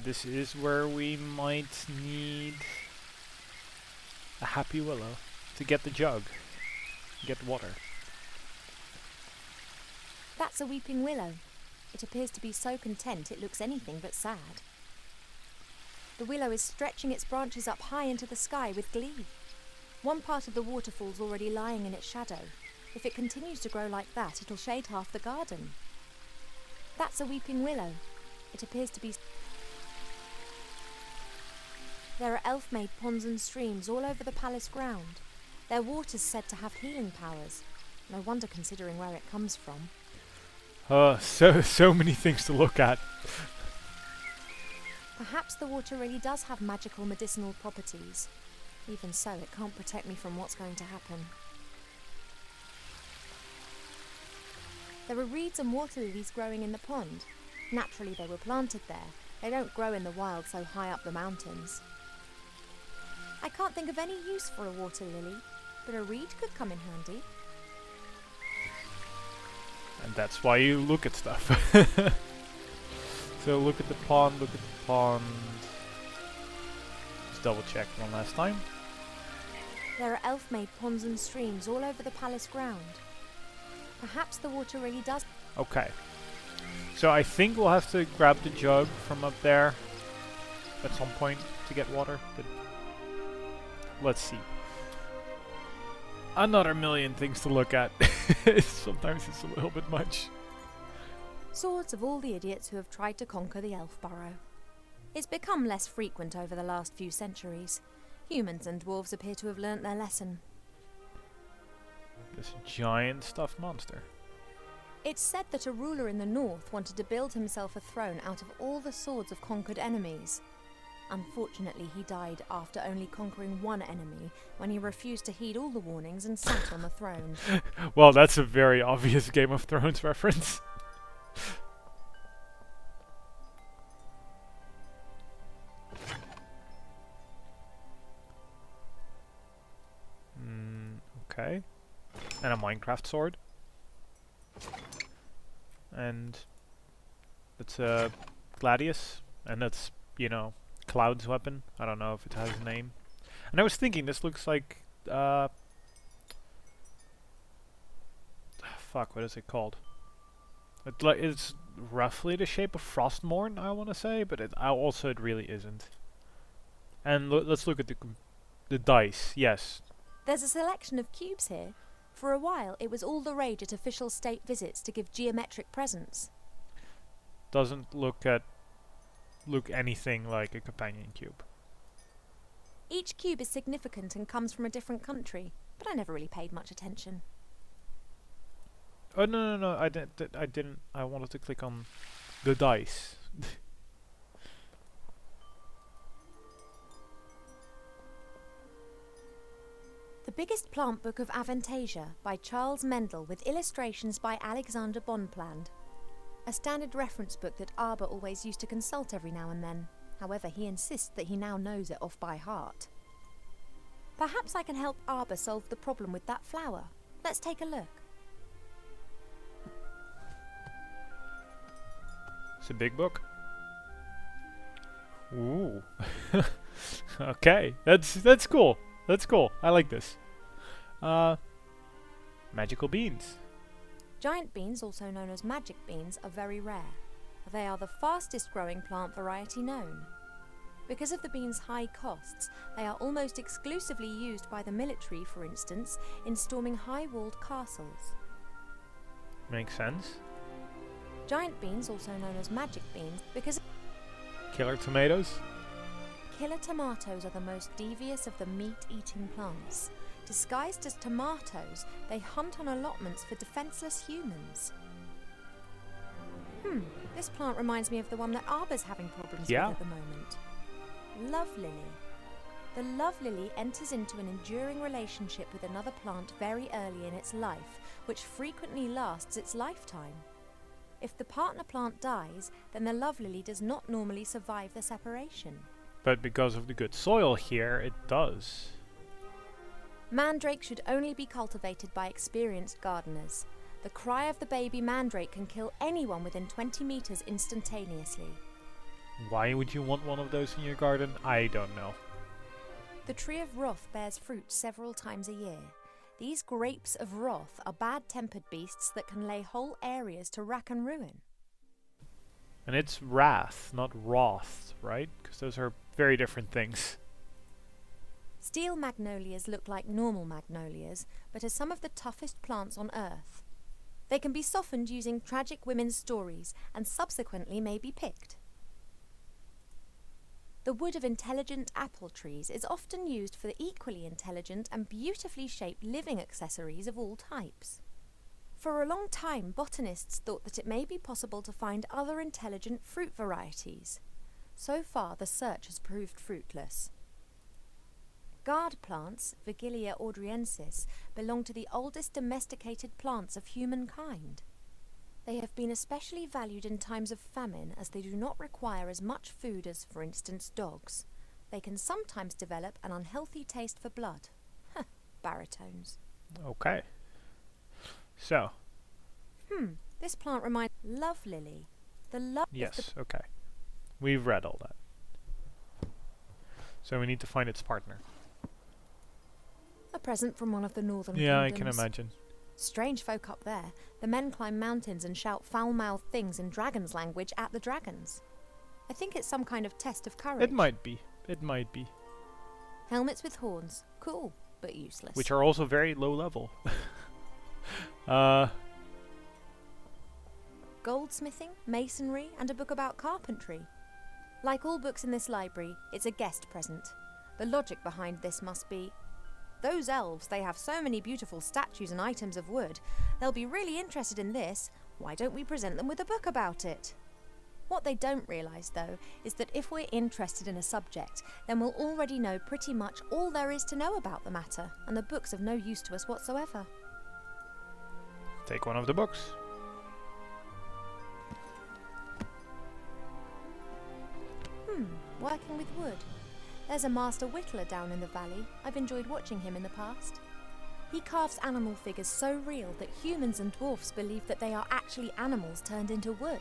This is where we might need a happy willow to get the jug, get the water. That's a weeping willow. It appears to be so content it looks anything but sad. The willow is stretching its branches up high into the sky with glee. One part of the waterfall's already lying in its shadow. If it continues to grow like that, it'll shade half the garden. That's a weeping willow. It appears to be... There are elf-made ponds and streams all over the palace ground. Their water's said to have healing powers. No wonder considering where it comes from. So many things to look at. Perhaps the water really does have magical medicinal properties. Even so, it can't protect me from what's going to happen. There are reeds and water lilies growing in the pond. Naturally, they were planted there. They don't grow in the wild so high up the mountains. I can't think of any use for a water lily, but a reed could come in handy. And that's why you look at stuff. So look at the pond, look at the pond. Just double check one last time. There are elf-made ponds and streams all over the palace ground. Perhaps the water really does... Okay. So I think we'll have to grab the jug from up there at some point to get water, but let's see. Another million things to look at. Sometimes it's a little bit much. Swords of all the idiots who have tried to conquer the elf burrow. It's become less frequent over the last few centuries. Humans and dwarves appear to have learnt their lesson. This giant stuffed monster. It's said that a ruler in the north wanted to build himself a throne out of all the swords of conquered enemies. Unfortunately, he died after only conquering one enemy, when he refused to heed all the warnings and sat on the throne. Well, that's a very obvious Game of Thrones reference. Okay. And a Minecraft sword. And it's a Gladius, and that's, you know, Cloud's weapon. I don't know if it has a name. And I was thinking, this looks like fuck, what is it called? It's roughly the shape of Frostmourne, I want to say, but it really isn't. And let's look at the dice. Yes. There's a selection of cubes here. For a while, it was all the rage at official state visits to give geometric presents. Doesn't look anything like a companion cube. Each cube is significant and comes from a different country, but I never really paid much attention. Oh no! I didn't. I wanted to click on the dice. The Biggest Plant Book of Avantasia by Charles Mendel with illustrations by Alexander Bonpland. A standard reference book that Arbor always used to consult every now and then. However, he insists that he now knows it off by heart. Perhaps I can help Arbor solve the problem with that flower. Let's take a look. It's a big book. Ooh. Okay, that's cool. That's cool. I like this. Magical beans. Giant beans, also known as magic beans, are very rare. They are the fastest growing plant variety known. Because of the beans' high costs, they are almost exclusively used by the military, for instance, in storming high-walled castles. Makes sense. Giant beans, also known as magic beans, because Killer tomatoes. killer tomatoes are the most devious of the meat-eating plants. Disguised as tomatoes, they hunt on allotments for defenseless humans. This plant reminds me of the one that Arbor's having problems with at the moment. Love lily. The love lily enters into an enduring relationship with another plant very early in its life, which frequently lasts its lifetime. If the partner plant dies, then the love lily does not normally survive the separation. But because of the good soil here, it does. Mandrake should only be cultivated by experienced gardeners. The cry of the baby mandrake can kill anyone within 20 meters instantaneously. Why would you want one of those in your garden? I don't know. The tree of wrath bears fruit several times a year. These grapes of wrath are bad-tempered beasts that can lay whole areas to rack and ruin. And it's wrath, not wrath, right? Because those are very different things. Steel magnolias look like normal magnolias, but are some of the toughest plants on Earth. They can be softened using tragic women's stories and subsequently may be picked. The wood of intelligent apple trees is often used for equally intelligent and beautifully shaped living accessories of all types. For a long time, botanists thought that it may be possible to find other intelligent fruit varieties. So far, the search has proved fruitless. Gourd plants, Vigilia ordriensis, belong to the oldest domesticated plants of humankind. They have been especially valued in times of famine as they do not require as much food as, for instance, dogs. They can sometimes develop an unhealthy taste for blood. Baritones. Okay. So. This plant reminds love lily. The love. Yes, okay. We've read all that. So we need to find its partner. A present from one of the northern Yeah, kingdoms. I can imagine. Strange folk up there. The men climb mountains and shout foul-mouthed things in dragon's language at the dragons. I think it's some kind of test of courage. It might be. It might be. Helmets with horns. Cool, but useless. Which are also very low level. Goldsmithing, masonry, and a book about carpentry. Like all books in this library, it's a guest present. The logic behind this must be, those elves, they have so many beautiful statues and items of wood. They'll be really interested in this. Why don't we present them with a book about it? What they don't realise, though, is that if we're interested in a subject, then we'll already know pretty much all there is to know about the matter, and the book's of no use to us whatsoever. Take one of the books. Working with wood. There's a master whittler down in the valley. I've enjoyed watching him in the past. He carves animal figures so real that humans and dwarfs believe that they are actually animals turned into wood.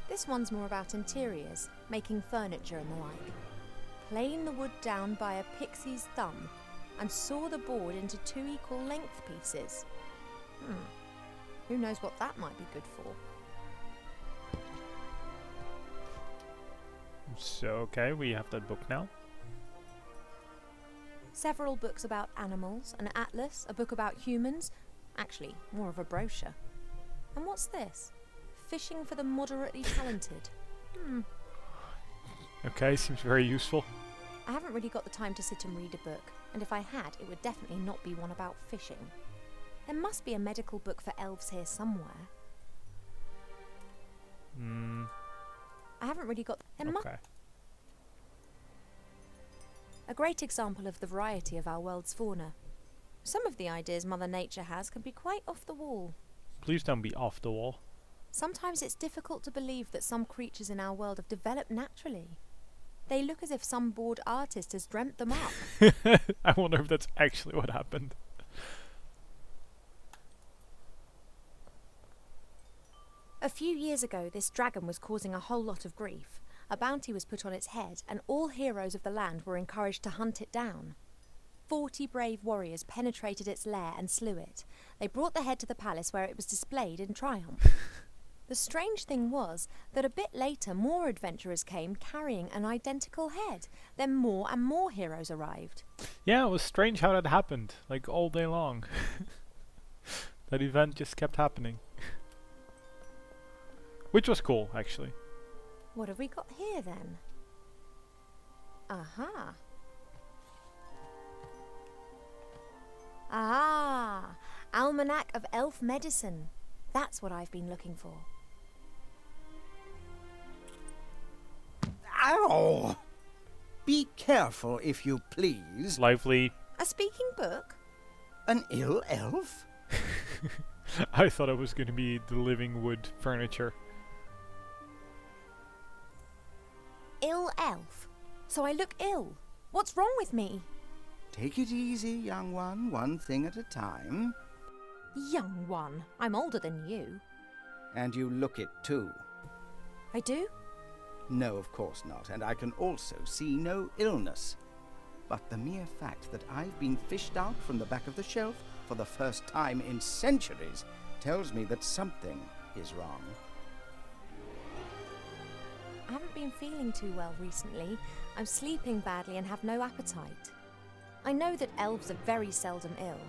This one's more about interiors, making furniture and the like. Plane the wood down by a pixie's thumb and saw the board into 2 equal length pieces. Who knows what that might be good for? So, okay, we have that book now. Several books about animals, an atlas, a book about humans. Actually, more of a brochure. And what's this? Fishing for the moderately talented. Okay, seems very useful. I haven't really got the time to sit and read a book, and if I had, it would definitely not be one about fishing. There must be a medical book for elves here somewhere. I haven't really got... Okay. A great example of the variety of our world's fauna. Some of the ideas Mother Nature has can be quite off the wall. Please don't be off the wall. Sometimes it's difficult to believe that some creatures in our world have developed naturally. They look as if some bored artist has dreamt them up. I wonder if that's actually what happened. A few years ago, this dragon was causing a whole lot of grief. A bounty was put on its head, and all heroes of the land were encouraged to hunt it down. 40 brave warriors penetrated its lair and slew it. They brought the head to the palace where it was displayed in triumph. The strange thing was that a bit later more adventurers came carrying an identical head. Then more and more heroes arrived. Yeah, it was strange how that happened, like all day long. That event just kept happening. Which was cool, actually. What have we got here then? Aha! Ah! Almanac of Elf Medicine. That's what I've been looking for. Ow! Be careful, if you please. Lively. A speaking book? An ill elf? I thought it was going to be the living wood furniture. Ill elf? So I look ill. What's wrong with me? Take it easy, young one thing at a time. Young one. I'm older than you. And you look it too. I do? No, of course not, and I can also see no illness. But the mere fact that I've been fished out from the back of the shelf for the first time in centuries tells me that something is wrong. I haven't been feeling too well recently. I'm sleeping badly and have no appetite. I know that elves are very seldom ill,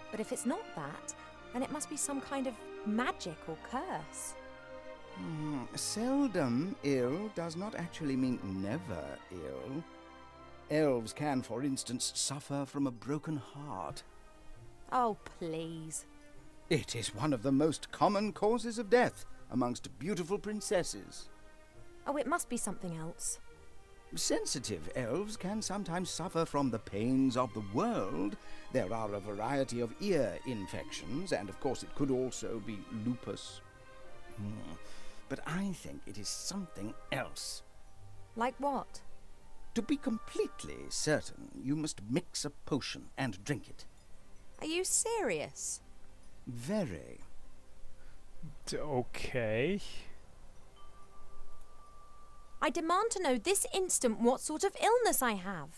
but if it's not that, then it must be some kind of magic or curse. Seldom ill does not actually mean never ill. Elves can, for instance, suffer from a broken heart. Oh, please. It is one of the most common causes of death amongst beautiful princesses. Oh, it must be something else. Sensitive elves can sometimes suffer from the pains of the world. There are a variety of ear infections, and of course it could also be lupus. But I think it is something else. Like what? To be completely certain, you must mix a potion and drink it. Are you serious? Very. Okay. I demand to know this instant what sort of illness I have.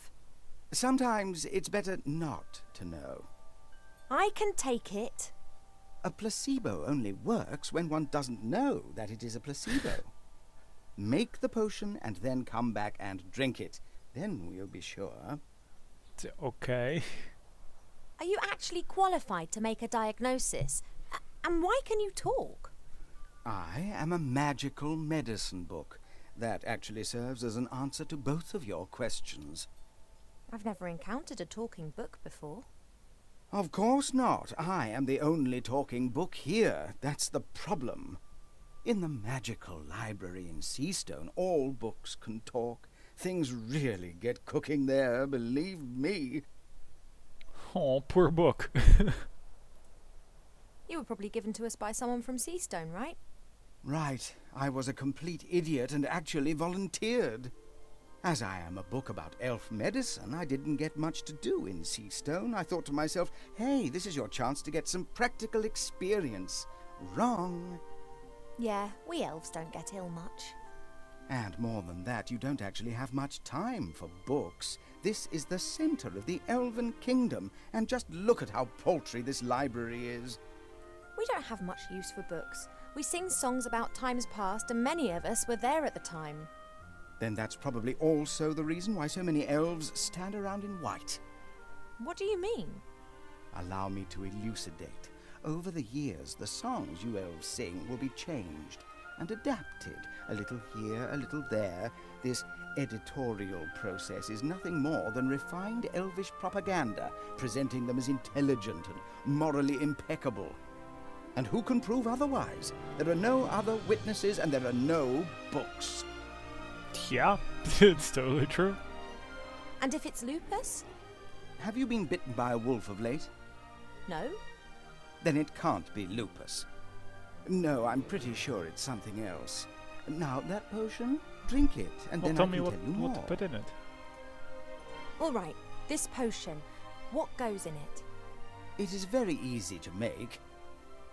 Sometimes it's better not to know. I can take it. A placebo only works when one doesn't know that it is a placebo. Make the potion and then come back and drink it. Then we'll be sure. Okay. Are you actually qualified to make a diagnosis? And why can you talk? I am a magical medicine book. That actually serves as an answer to both of your questions. I've never encountered a talking book before. Of course not. I am the only talking book here. That's the problem. In the magical library in Seastone, all books can talk. Things really get cooking there, believe me. Oh, poor book. You were probably given to us by someone from Seastone, right? Right. I was a complete idiot and actually volunteered. As I am a book about elf medicine, I didn't get much to do in Seastone. I thought to myself, hey, this is your chance to get some practical experience. Wrong. Yeah, we elves don't get ill much. And more than that, you don't actually have much time for books. This is the center of the elven kingdom, and just look at how paltry this library is. We don't have much use for books. We sing songs about times past, and many of us were there at the time. Then that's probably also the reason why so many elves stand around in white. What do you mean? Allow me to elucidate. Over the years, the songs you elves sing will be changed and adapted, a little here, a little there. This editorial process is nothing more than refined elvish propaganda, presenting them as intelligent and morally impeccable. And who can prove otherwise? There are no other witnesses and there are no books. Yeah, it's totally true. And if it's lupus? Have you been bitten by a wolf of late? No. Then it can't be lupus. No, I'm pretty sure it's something else. Now, that potion, drink it, and Well, then tell I me can what, tell you what more. to put in it. All right, this potion. What goes in it? It is very easy to make.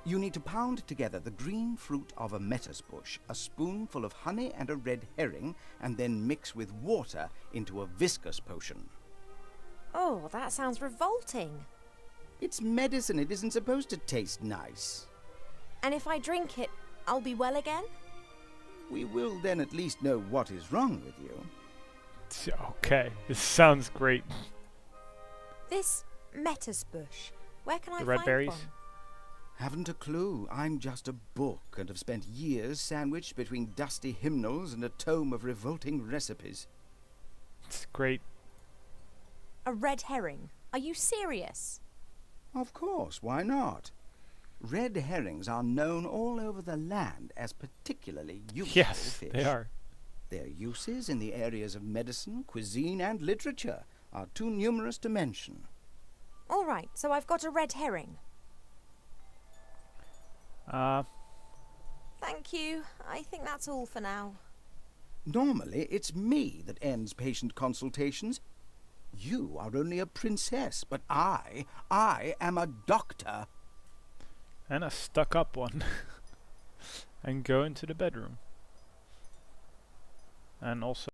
You need to pound together the green fruit of a metis bush, a spoonful of honey and a red herring, and then mix with water into a viscous potion. Oh, that sounds revolting. It's medicine. It isn't supposed to taste nice. And if I drink it, I'll be well again? We will then at least know what is wrong with you. Okay, this sounds great. This metis bush. Where can I The find red berries? one? Haven't a clue. I'm just a book and have spent years sandwiched between dusty hymnals and a tome of revolting recipes. It's great. A red herring. Are you serious? Of course, why not? Red herrings are known all over the land as particularly useful Yes, fish. they are. Their uses in the areas of medicine, cuisine, and literature are too numerous to mention. All right, so I've got a red herring. Thank you. I think that's all for now. Normally, it's me that ends patient consultations. You are only a princess, but I am a doctor. And a stuck-up one. And go into the bedroom. And also